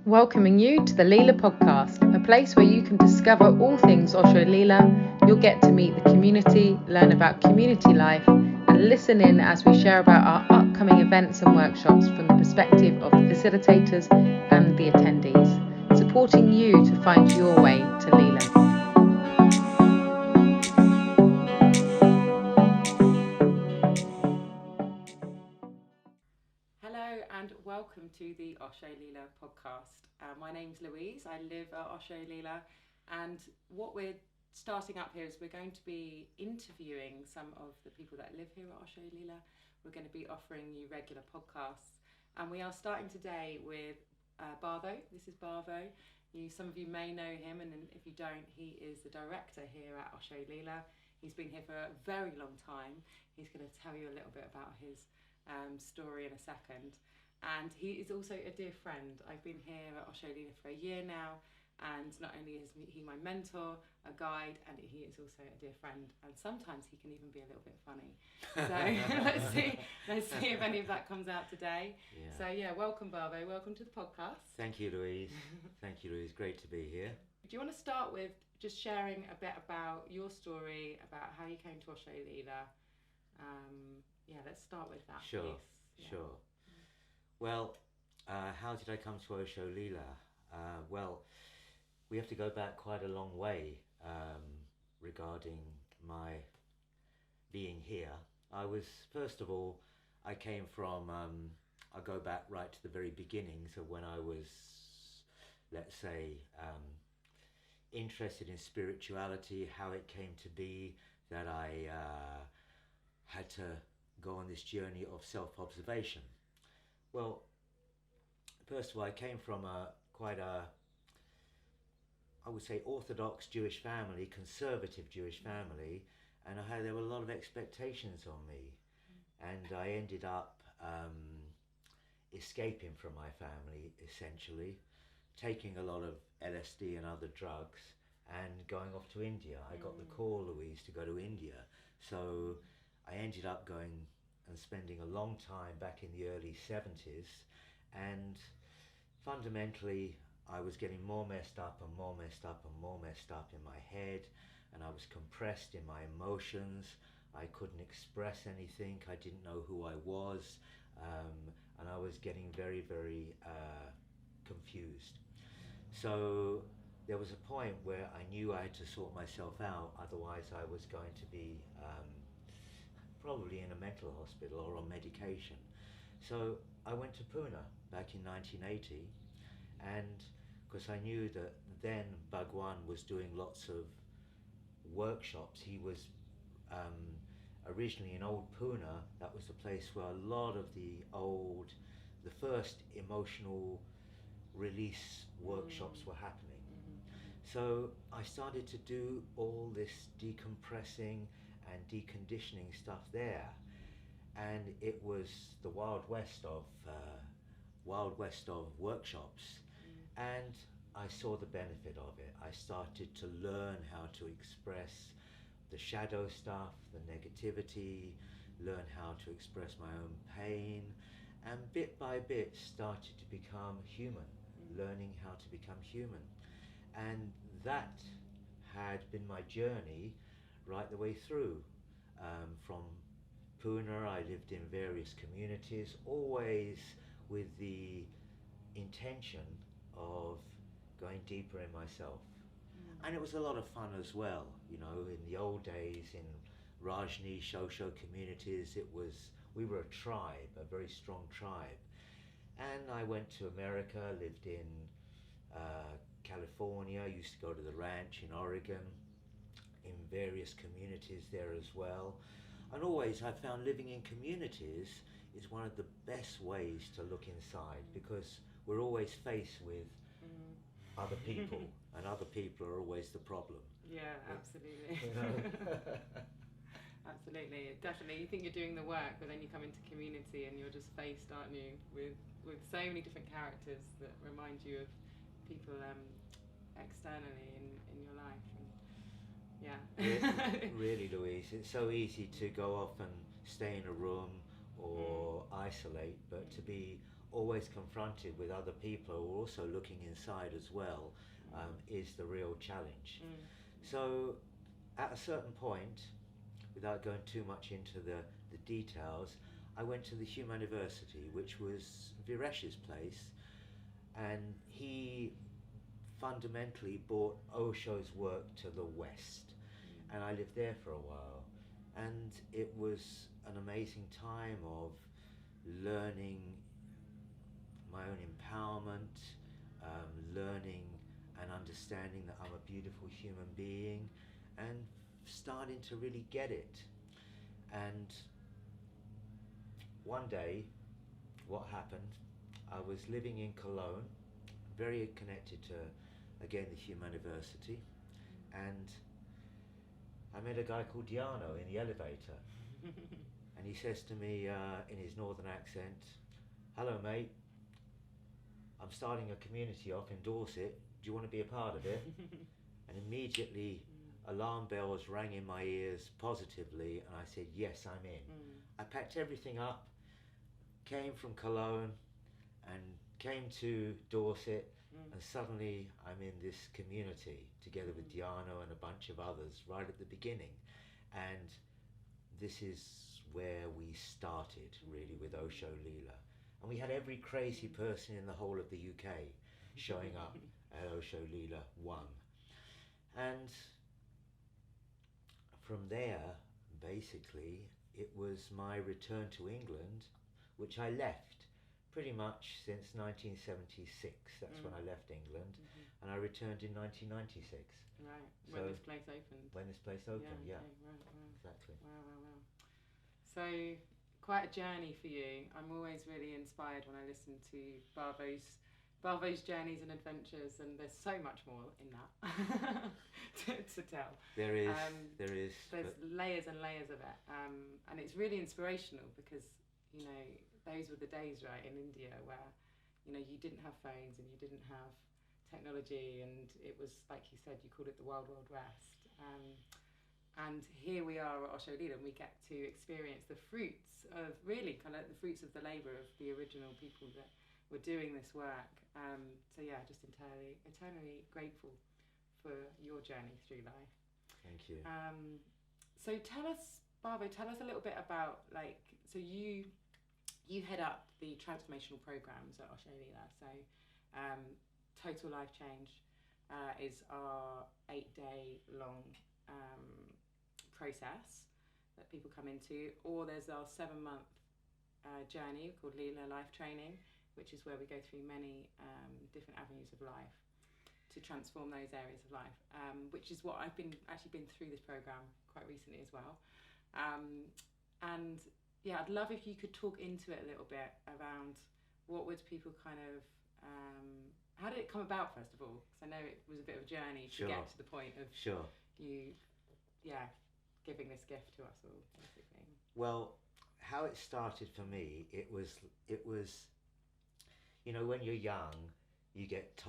Welcoming you to the Leela podcast, a place where you can discover all things Osho Leela. You'll get to meet the community, learn about community life, and listen in as we share about our upcoming events and workshops from the perspective of the facilitators and the attendees, supporting you to find your way to Leela. Hello and welcome to the Osho Leela podcast. My name's Louise. I live at Osho Leela, and what we're starting up here is we're going to be interviewing some of the people that live here at Osho Leela. We're going to be offering you regular podcasts, and we are starting today with Bhavo. This is Bhavo. Some of you may know him, and if you don't, he is the director here at Osho Leela. He's been here for a very long time. He's going to tell you a little bit about his story in a second, and he is also a dear friend. I've been here at Osho Leela for a year now, and not only is he my mentor, a guide, and he is also a dear friend, and sometimes he can even be a little bit funny. So let's see if any of that comes out today. So welcome Bhavo, welcome to the podcast. Thank you, Louise. Thank you, Louise. Great to be here. Do you want to start with just sharing a bit about your story, about how you came to Osho Leela? Let's start with that. Sure, please. sure. Well, how did I come to Osho Leela? Well, we have to go back quite a long way regarding my being here. First of all, I came from, I go back right to the very beginnings of when I was, let's say, interested in spirituality, how it came to be that I had to go on this journey of self-observation. Well, first of all, I came from quite a, I would say, orthodox Jewish family, conservative Jewish family, and there were a lot of expectations on me, and I ended up escaping from my family, essentially, taking a lot of LSD and other drugs, and going off to India. I got the call, Louise, to go to India, so I ended up going and spending a long time back in the early 70s, and fundamentally I was getting more messed up and more messed up and more messed up in my head, and I was compressed in my emotions. I couldn't express anything. I didn't know who I was, and I was getting very, very confused. So there was a point where I knew I had to sort myself out, otherwise I was going to be probably in a mental hospital or on medication. So I went to Pune back in 1980, and because I knew that then Bhagwan was doing lots of workshops. He was originally in old Pune. That was the place where a lot of the first emotional release workshops were happening. So I started to do all this decompressing and deconditioning stuff there, and it was the wild west of workshops, and I saw the benefit of it. I started to learn how to express the shadow stuff, the negativity, learn how to express my own pain, and bit by bit started to become human, learning how to become human. And that had been my journey right the way through. From Pune, I lived in various communities, always with the intention of going deeper in myself. And it was a lot of fun as well. You know, in the old days in Rajneesh, Osho communities, we were a tribe, a very strong tribe. And I went to America, lived in California, used to go to the ranch in Oregon, in various communities there as well. And always I found living in communities is one of the best ways to look inside, because we're always faced with other people, and other people are always the problem. Yeah, absolutely. You know? Absolutely, definitely. You think you're doing the work, but then you come into community and you're just faced, aren't you, with so many different characters that remind you of people externally in your life. And Really, Louise, it's so easy to go off and stay in a room or isolate, but to be always confronted with other people who are also looking inside as well, is the real challenge. So at a certain point, without going too much into the details, I went to the Humaniversity, which was Viresh's place, and he fundamentally brought Osho's work to the West, and I lived there for a while, and it was an amazing time of learning my own empowerment, learning and understanding that I'm a beautiful human being, and starting to really get it. And one day, what happened, I was living in Cologne, very connected to, again, the Humaniversity, and I met a guy called Diano in the elevator, and he says to me in his northern accent, "Hello mate, I'm starting a community off in Dorset, do you want to be a part of it?" And immediately alarm bells rang in my ears positively, and I said, yes, I'm in. I packed everything up, came from Cologne and came to Dorset, and suddenly I'm in this community together with Diano and a bunch of others right at the beginning. And this is where we started really with Osho Leela. And we had every crazy person in the whole of the UK showing up at Osho Leela 1. And from there, basically, it was my return to England, which I left pretty much since 1976. That's when I left England, and I returned in 1996. Right, So when this place opened. When this place opened, yeah. Okay, right, wow. Exactly. Wow. So, quite a journey for you. I'm always really inspired when I listen to Bhavo's journeys and adventures, and there's so much more in that to tell. There is. There's layers and layers of it, and it's really inspirational because, you know, those were the days, right, in India where, you know, you didn't have phones and you didn't have technology, and it was, like you said, you called it the Wild Wild West. And here we are at Osho Leela, and we get to experience the fruits of, really kind of the fruits of the labour of the original people that were doing this work. So yeah, just eternally grateful for your journey through life. Thank you. So tell us, Bhavo, a little bit about, like, so you head up the transformational programs at Osho Leela. So Total Life Change is our 8-day long process that people come into, or there's our 7-month journey called Leela Life Training, which is where we go through many different avenues of life to transform those areas of life, which is what I've been through this program quite recently as well. And yeah, I'd love if you could talk into it a little bit around what would people kind of, how did it come about, first of all? Because I know it was a bit of a journey to get to the point of you, giving this gift to us all, basically. Well, how it started for me, it was, you know, when you're young, you get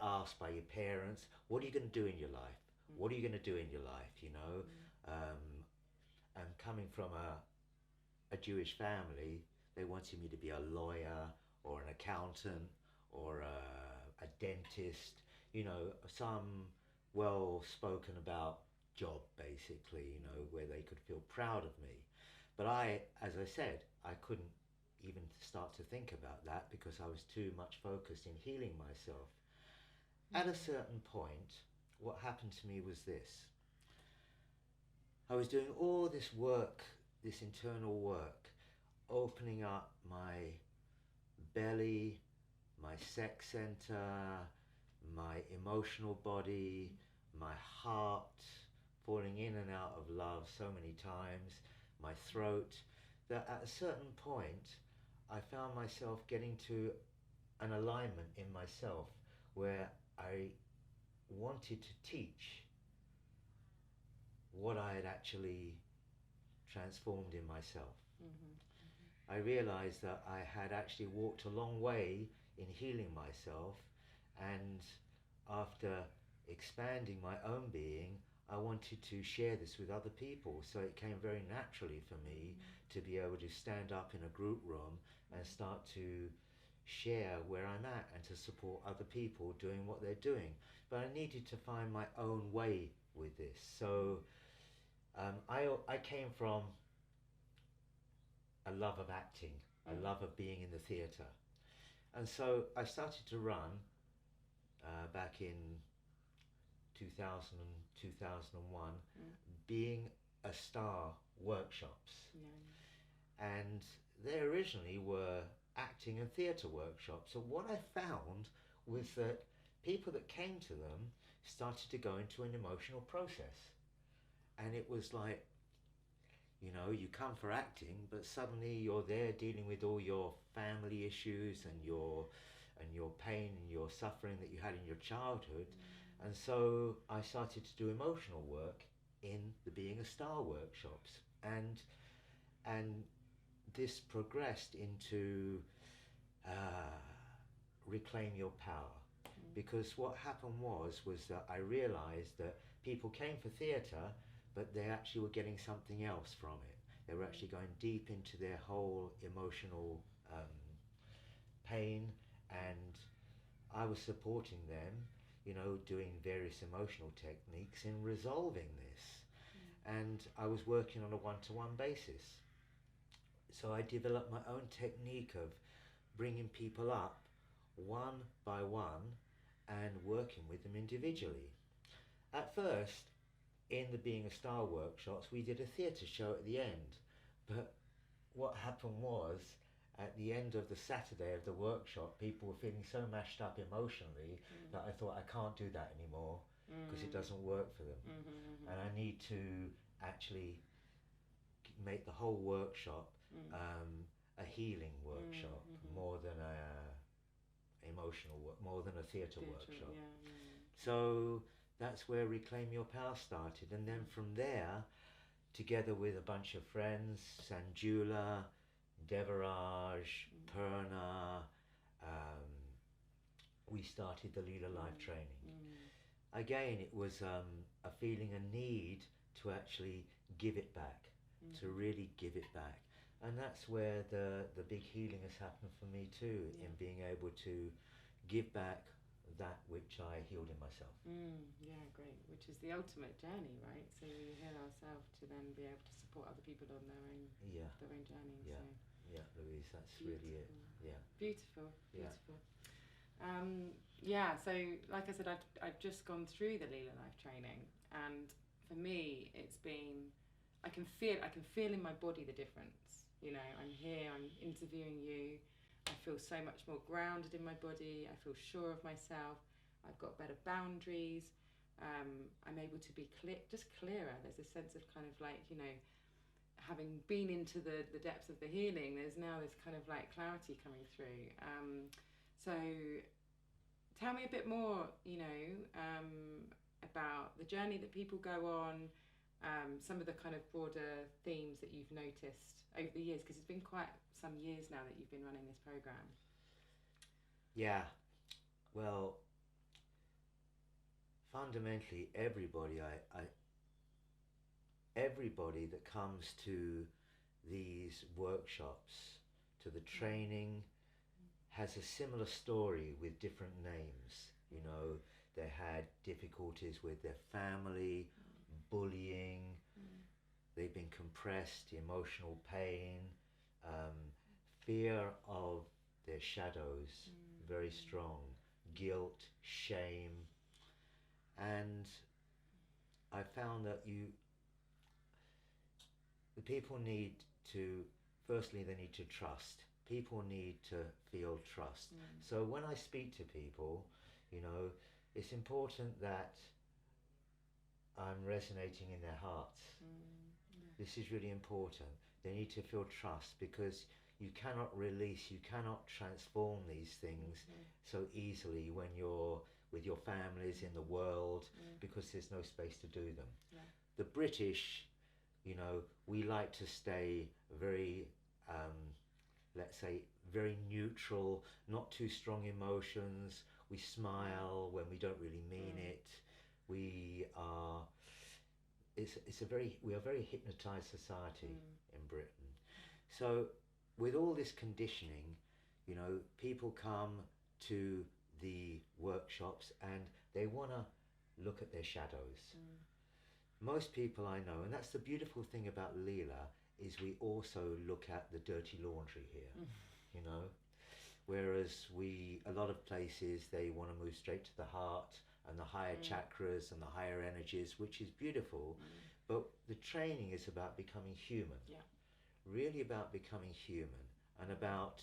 asked by your parents, what are you going to do in your life? What are you going to do in your life, you know? And coming from a Jewish family, they wanted me to be a lawyer or an accountant or a dentist, you know, some well-spoken about job, basically, you know, where they could feel proud of me. But as I said, I couldn't even start to think about that because I was too much focused in healing myself. At a certain point, what happened to me was this. I was doing all this work, this internal work, opening up my belly, my sex center, my emotional body, my heart, falling in and out of love so many times, my throat, that at a certain point I found myself getting to an alignment in myself where I wanted to teach what I had actually transformed in myself. I realized that I had actually walked a long way in healing myself, and after expanding my own being, I wanted to share this with other people. So it came very naturally for me to be able to stand up in a group room and start to share where I'm at and to support other people doing what they're doing. But I needed to find my own way with this. So I came from a love of acting, a love of being in the theatre. And so I started to run back in 2000 2001, being a star workshops. And they originally were acting and theatre workshops. And what I found was that people that came to them started to go into an emotional process. And it was like, you know, you come for acting, but suddenly you're there dealing with all your family issues and your pain and your suffering that you had in your childhood. And so I started to do emotional work in the Being a Star workshops. And this progressed into Reclaim Your Power. Because what happened was that I realized that people came for theatre, but they actually were getting something else from it. They were actually going deep into their whole emotional pain, and I was supporting them, you know, doing various emotional techniques in resolving this. And I was working on a one-to-one basis. So I developed my own technique of bringing people up one by one and working with them individually. At first, in the Being a Star workshops, we did a theatre show at the end. But what happened was, at the end of the Saturday of the workshop, people were feeling so mashed up emotionally that I thought, I can't do that anymore because it doesn't work for them. And I need to actually make the whole workshop a healing workshop more than a emotional work, more than a theatre workshop. So that's where Reclaim Your Power started. And then from there, together with a bunch of friends, Sanjula, Devaraj, Purna, we started the Leela Life Training. Again, it was a feeling, a need to actually give it back, to really give it back. And that's where the big healing has happened for me too, in being able to give back that which I healed in myself. Yeah, great. Which is the ultimate journey, right? So we heal ourselves to then be able to support other people on their own journey. Yeah, so. Yeah, Louise, that's really it. Yeah. Beautiful. So like I said, I've just gone through the Leela Life Training, and for me, it's been, I can feel in my body the difference. You know, I'm here, I'm interviewing you. I feel so much more grounded in my body. I feel sure of myself. I've got better boundaries. I'm able to be clearer. There's a sense of kind of like, you know, having been into the depths of the healing, there's now this kind of like clarity coming through. So tell me a bit more, you know, about the journey that people go on, some of the kind of broader themes that you've noticed over the years, because it's been quite some years now that you've been running this program. Yeah, well, fundamentally, everybody that comes to these workshops, to the training, has a similar story with different names. You know, they had difficulties with their family, bullying, they've been compressed, emotional pain, fear of their shadows, very strong, guilt, shame. And I found that the people need to, firstly, they need to trust. People need to feel trust. So when I speak to people, you know, it's important that I'm resonating in their hearts. This is really important. They need to feel trust, because you cannot release, you cannot transform these things so easily when you're with your families in the world, because there's no space to do them. The British, you know, we like to stay very, let's say, very neutral, not too strong emotions. We smile when we don't really mean it. We are very hypnotized society in Britain. So with all this conditioning, You know, people come to the workshops and they want to look at their shadows. Most people I know, and that's the beautiful thing about Leela, is we also look at the dirty laundry here, you know. Whereas a lot of places, they want to move straight to the heart and the higher chakras and the higher energies, which is beautiful. But the training is about becoming human. Yeah. Really about becoming human and about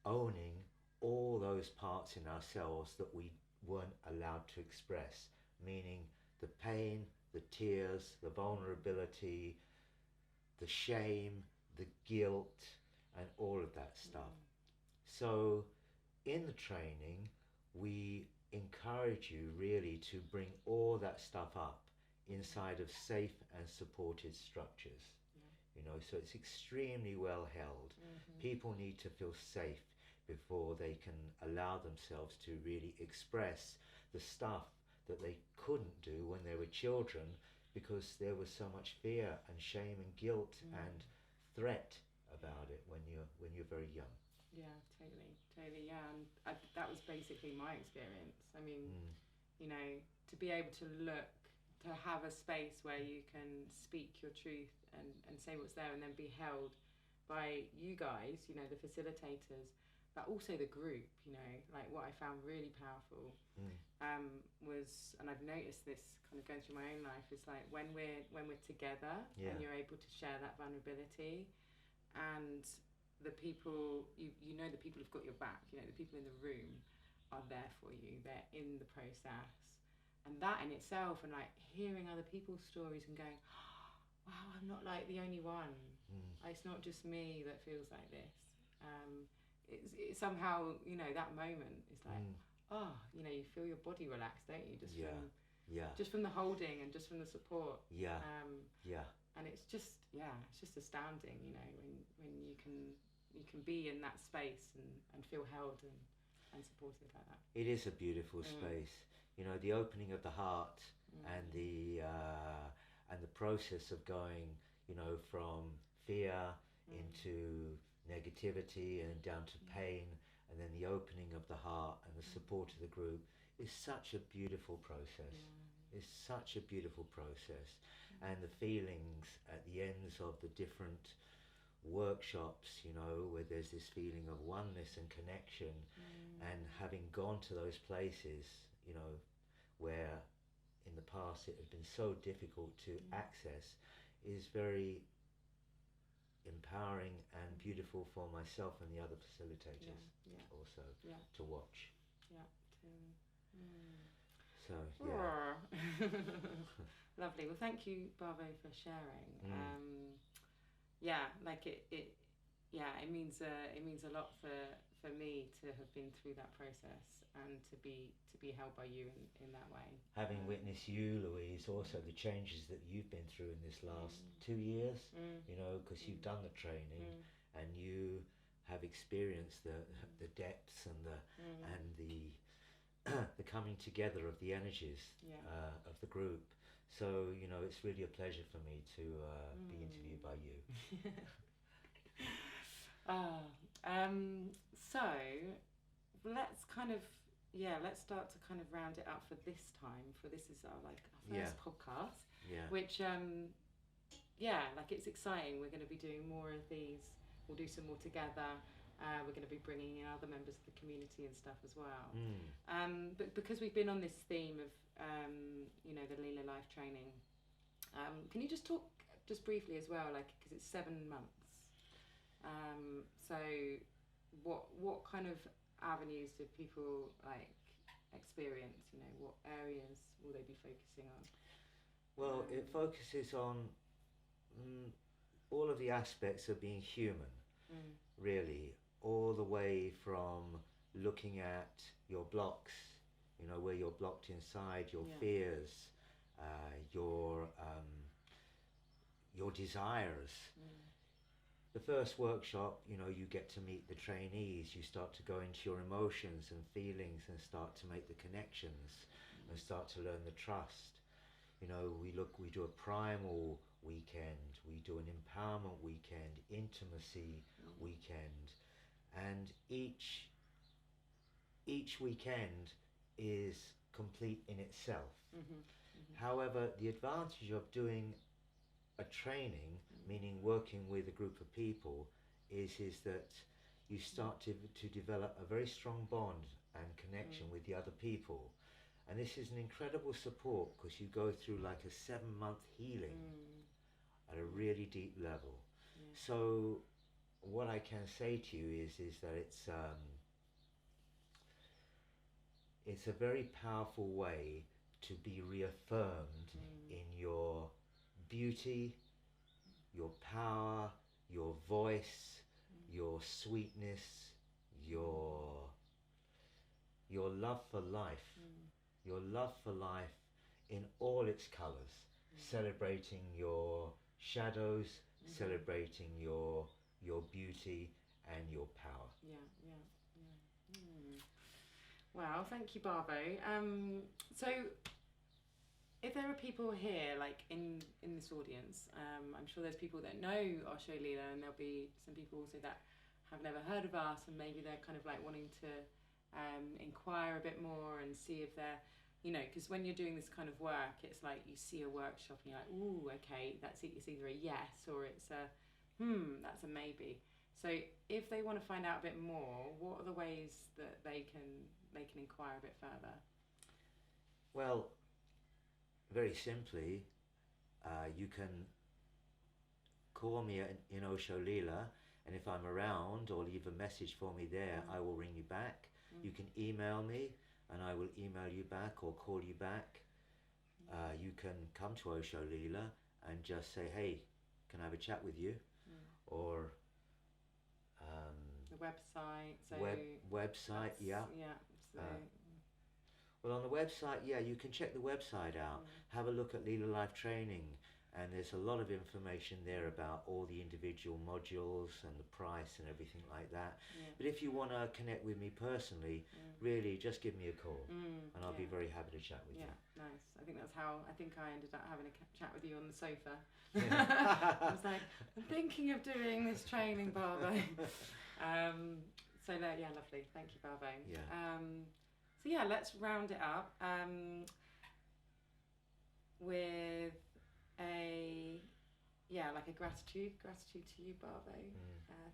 owning all those parts in ourselves that we weren't allowed to express, meaning the pain, the tears, the vulnerability, the shame, the guilt, and all of that stuff. So in the training, we encourage you really to bring all that stuff up inside of safe and supported structures. You know, so it's extremely well held. People need to feel safe before they can allow themselves to really express the stuff that they couldn't do when they were children, because there was so much fear and shame and guilt and threat about it when you're very young. Yeah, totally, yeah. And that was basically my experience. I mean, you know, to be able to have a space where you can speak your truth and say what's there, and then be held by you guys, you know, the facilitators, but also the group, you know, like what I found really powerful was, and I've noticed this kind of going through my own life, is like when we're together and you're able to share that vulnerability, and the people, you know, the people who've got your back, you know, the people in the room are there for you, they're in the process. And that in itself, and like hearing other people's stories and going, wow, I'm not like the only one. It's not just me that feels like this. It's somehow, you know, that moment is like, you know, you feel your body relax, don't you? Just from the holding and just from the support. And it's just astounding, you know, when you can be in that space and feel held and supported like that. It is a beautiful space. You know, the opening of the heart and the process of going, you know, from fear into negativity and down to pain, and then the opening of the heart and the support of the group is such a beautiful process. It's such a beautiful process. And the feelings at the ends of the different workshops, you know, where there's this feeling of oneness and connection, and having gone to those places, you know, where in the past it had been so difficult to access, is very empowering and beautiful for myself and the other facilitators also to watch. So lovely. Well, thank you, Bhavo, for sharing. Like it means a lot for me to have been through that process and to be held by you in that way. Having witnessed you, Louise, also the changes that you've been through in this last 2 years, you know, because you've done the training and you have experienced the depths and the coming together of the energies of the group. So, you know, it's really a pleasure for me to be interviewed by you. So let's start to kind of round it up for this time. This is our first podcast, which it's exciting. We're going to be doing more of these. We'll do some more together. We're going to be bringing in other members of the community and stuff as well. But because we've been on this theme of you know, the Leela Life Training, can you just talk just briefly as well, like, because it's 7 months. So what kind of avenues do people like experience? You know, what areas will they be focusing on? Well, it focuses on all of the aspects of being human, really, all the way from looking at your blocks, you know, where you're blocked inside, your fears, your desires. The first workshop, you know, you get to meet the trainees, you start to go into your emotions and feelings and start to make the connections and start to learn the trust. You know, we do a primal weekend, we do an empowerment weekend, intimacy weekend, and each weekend is complete in itself. However, the advantage of doing a training, meaning working with a group of people, is that you start to develop a very strong bond and connection with the other people. And this is an incredible support because you go through like a 7-month healing at a really deep level. So what I can say to you is that it's a very powerful way to be reaffirmed in your beauty, your power, your voice, your sweetness, your love for life, your love for life in all its colors, celebrating your shadows, celebrating your beauty and your power. Wow, thank you, Bhavo. So if there are people here, like in this audience, I'm sure there's people that know Osho Leela, and there'll be some people also that have never heard of us, and maybe they're kind of like wanting to inquire a bit more and see if they're, you know, because when you're doing this kind of work, it's like you see a workshop and you're like, ooh, okay, it's either a yes or it's a that's a maybe. So if they want to find out a bit more, what are the ways that they can inquire a bit further? Well, very simply, you can call me in Osho Leela, and if I'm around or leave a message for me there, I will ring you back. You can email me and I will email you back or call you back. You can come to Osho Leela and just say, hey, can I have a chat with you? Or the website. So website, yeah. So well, on the website, you can check the website out. Have a look at Leela Life Training, and there's a lot of information there about all the individual modules and the price and everything like that. But if you want to connect with me personally, really just give me a call, and I'll be very happy to chat with you. Yeah, nice. I think that's how I ended up having a chat with you on the sofa. I was like, I'm thinking of doing this training, Bhavo. So lovely. Thank you, Bhavo. So let's round it up with a gratitude to you, Bhavo.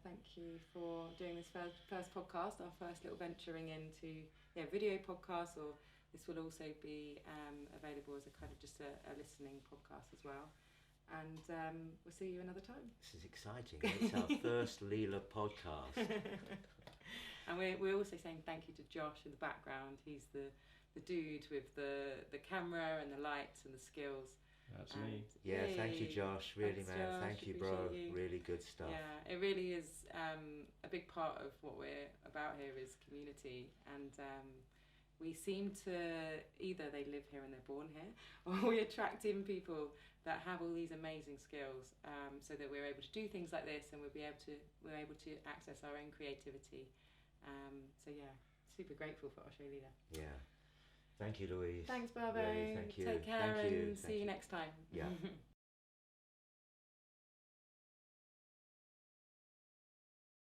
Thank you for doing this first podcast, our first little venturing into video podcast, or this will also be available as a kind of just a listening podcast as well. And we'll see you another time. This is exciting. It's our first Leela podcast. And we're also saying thank you to Josh in the background. He's the dude with the camera and the lights and the skills. That's me. Yeah, thank you, Josh. Really, thanks, man. Josh. Thank you, bro. You. Really good stuff. Yeah, it really is a big part of what we're about here is community. And we seem to, either they live here and they're born here, or we attract in people that have all these amazing skills, so that we're able to do things like this, and we're able to access our own creativity. Super grateful for Osho Leela. Yeah. Thank you, Louise. Thanks, Bhavo. Really, thank you. Take care Thank you. and see you next time. Yeah.